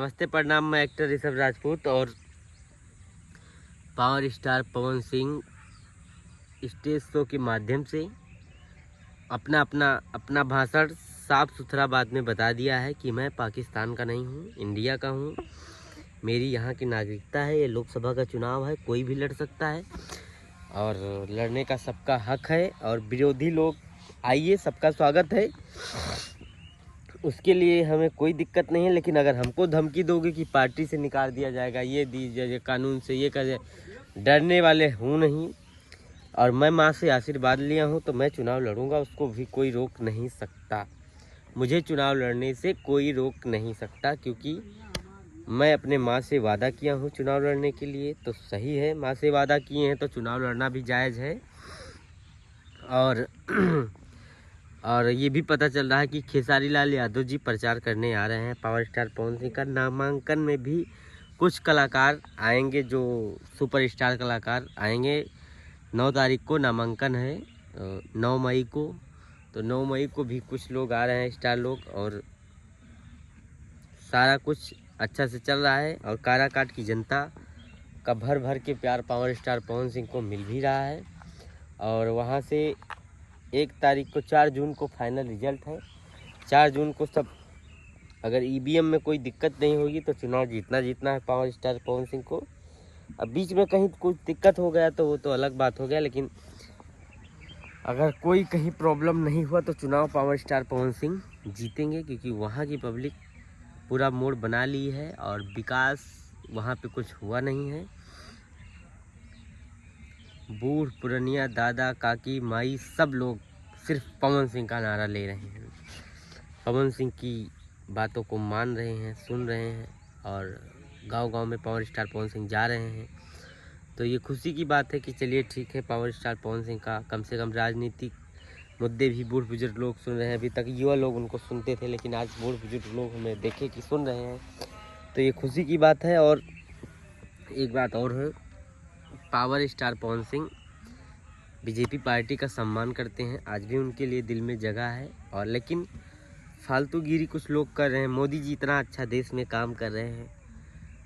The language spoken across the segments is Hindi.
नमस्ते, प्रणाम। मैं एक्टर ऋषभ राजपूत और power star Pawan Singh stage show के माध्यम से अपना भाषण साफ सुथरा बात में बता दिया है कि मैं पाकिस्तान का नहीं हूँ, इंडिया का हूँ। मेरी यहाँ की नागरिकता है। ये लोकसभा का चुनाव है, कोई भी लड़ सकता है और लड़ने का सबका हक है। और विरोधी लोग आइए, सबका स्वागत है, उसके लिए हमें कोई दिक्कत नहीं है। लेकिन अगर हमको धमकी दोगे कि पार्टी से निकाल दिया जाएगा, ये दीजिए कानून से, ये कर जाए, डरने वाले हूँ नहीं। और मैं माँ से आशीर्वाद लिया हूँ तो मैं चुनाव लड़ूंगा, उसको भी कोई रोक नहीं सकता। मुझे चुनाव लड़ने से कोई रोक नहीं सकता, क्योंकि मैं अपने माँ से वादा किया हूँ चुनाव लड़ने के लिए। तो सही है, माँ से वादा किए हैं तो चुनाव लड़ना भी जायज़ है। और ये भी पता चल रहा है कि खेसारी लाल यादव जी प्रचार करने आ रहे हैं पावर स्टार पवन सिंह का। नामांकन में भी कुछ कलाकार आएंगे, जो सुपरस्टार कलाकार आएंगे। 9 तारीख को नामांकन है, 9 मई को। तो 9 मई को भी कुछ लोग आ रहे हैं, स्टार लोग। और सारा कुछ अच्छा से चल रहा है और काराकाट की जनता का भर भर के प्यार पावर स्टार पवन सिंह को मिल भी रहा है। और वहाँ से 1 तारीख को 4 जून को फाइनल रिजल्ट है। 4 जून को सब, अगर ईवीएम में कोई दिक्कत नहीं होगी तो चुनाव जीतना है पावर स्टार पवन सिंह को। अब बीच में कहीं कुछ दिक्कत हो गया तो वो तो अलग बात हो गया, लेकिन अगर कोई कहीं प्रॉब्लम नहीं हुआ तो चुनाव पावर स्टार पवन सिंह जीतेंगे, क्योंकि वहाँ की पब्लिक पूरा मोड़ बना ली है और विकास वहाँ पे कुछ हुआ नहीं है। बूढ़ पुरनिया, दादा, काकी, माई, सब लोग सिर्फ पवन सिंह का नारा ले रहे हैं, पवन सिंह की बातों को मान रहे हैं, सुन रहे हैं। और गांव-गांव में पावर स्टार पवन सिंह जा रहे हैं। तो ये खुशी की बात है कि चलिए ठीक है, पावर स्टार पवन सिंह का कम से कम राजनीतिक मुद्दे भी बूढ़ बुजुर्ग लोग सुन रहे हैं। अभी तक युवा लोग उनको सुनते थे, लेकिन आज बूढ़ बुजुर्ग लोग हमें देखे कि सुन रहे हैं, तो ये खुशी की बात है। और एक बात और है, power star Pawan Singh BJP party का सम्मान करते हैं, आज भी उनके लिए दिल में जगह है। और लेकिन फालतूगिरी कुछ लोग कर रहे हैं। मोदी जी इतना अच्छा देश में काम कर रहे हैं,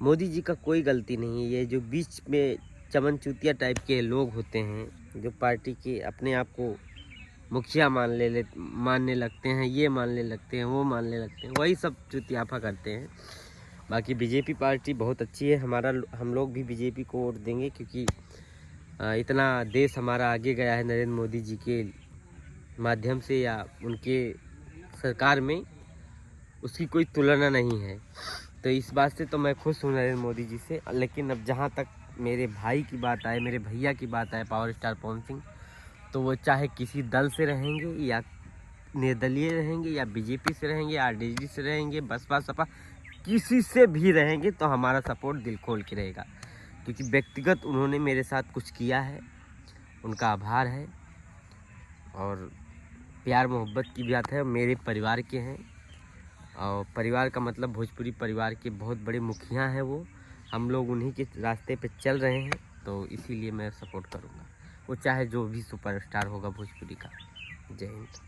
मोदी जी का कोई गलती नहीं है। ये जो बीच में चमन चूतिया टाइप के लोग होते हैं, जो पार्टी के अपने आप को मुखिया मानने लगते हैं, ये मानने लगते हैं, वो मानने लगते हैं, वही सब चुतियाफा करते हैं। बाकी बीजेपी पार्टी बहुत अच्छी है। हम लोग भी बीजेपी को वोट देंगे, क्योंकि इतना देश हमारा आगे गया है नरेंद्र मोदी जी के माध्यम से, या उनके सरकार में उसकी कोई तुलना नहीं है। तो इस बात से तो मैं खुश हूँ नरेंद्र मोदी जी से। लेकिन अब जहाँ तक मेरे भाई की बात आए, मेरे भैया की बात आए, पावर स्टार पवन सिंह, तो वो चाहे किसी दल से रहेंगे या निर्दलीय रहेंगे या बीजेपी से रहेंगे, आरजेडी से रहेंगे, बसपा सपा, किसी से भी रहेंगे तो हमारा सपोर्ट दिल खोल के रहेगा। क्योंकि व्यक्तिगत उन्होंने मेरे साथ कुछ किया है, उनका आभार है। और प्यार मोहब्बत की बात है, मेरे परिवार के हैं। और परिवार का मतलब भोजपुरी परिवार के बहुत बड़े मुखिया हैं वो। हम लोग उन्हीं के रास्ते पे चल रहे हैं, तो इसीलिए मैं सपोर्ट करूँगा, वो चाहे जो भी सुपरस्टार होगा भोजपुरी का। जय हिंद।